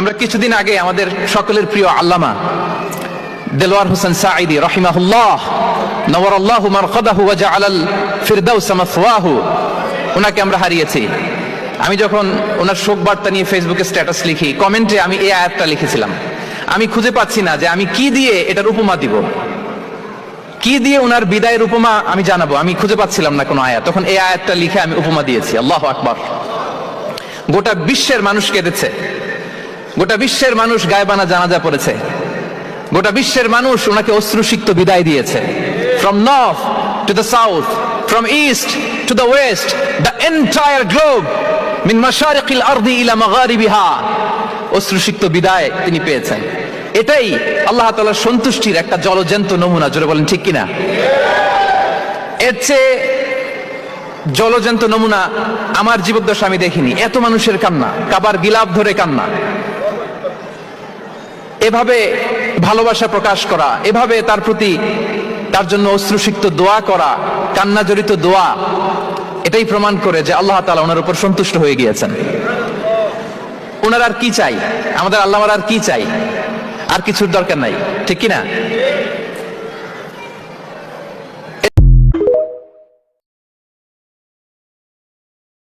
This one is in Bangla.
আমরা কিছুদিন আগে আমাদের সকলের প্রিয় আল্লামা দেলোয়ার হোসেন সাঈদী রাহিমাহুল্লাহ নওয়ারাল্লাহু মারকাদাহু ওয়া জাআলাল ফিরদাউস মাসওয়াহু, ওনাকে আমরা হারিয়েছি। আমি যখন ওনার শোক বার্তা নিয়ে ফেসবুকে স্ট্যাটাস লিখি, কমেন্টে আমি এই আয়াতটা লিখেছিলাম। আমি খুঁজে পাচ্ছি না যে আমি কি দিয়ে এটার উপমা দিব, কি দিয়ে ওনার বিদায়ের উপমা আমি জানাবো। আমি খুঁজে পাচ্ছিলাম না কোনো আয়াত, তখন এই আয়াতটা লিখে আমি উপমা দিয়েছি। আল্লাহু আকবার। গোটা বিশ্বের মানুষ কেঁদেছে, গোটা বিশ্বের মানুষ গায়বানা জানাজা পড়েছে, গোটা বিশ্বের মানুষ ওনাকে অশ্রুসিক্ত বিদায় দিয়েছে। From north to the south, from east to the west, the entire globe, min mashariqil ardi ila magharibiha, অশ্রুসিক্ত বিদায় তিনি পেয়েছেন। এটাই আল্লাহ তাআলার সন্তুষ্টির একটা জলজ্যান্ত নমুনা। জোরে বলেন ঠিক কিনা? এর চেয়ে জলজ্যান্ত নমুনা আমার জীবদ্দশা আমি দেখিনি। এত মানুষের কান্না, কাবার গিলাফ ধরে কান্না, এভাবে ভালোবাসা প্রকাশ করা, এভাবে তার প্রতি তার জন্য অশ্রুসিক্ত দোয়া করা, কান্না জড়িত দোয়া, এটাই প্রমাণ করে যে আল্লাহ তাআলা ওনার উপর সন্তুষ্ট হয়ে গিয়েছেন। ওনার আর কি চাই? আমাদের আল্লাহর আর কি চাই? আর কিছুর দরকার নাই, ঠিক কিনা?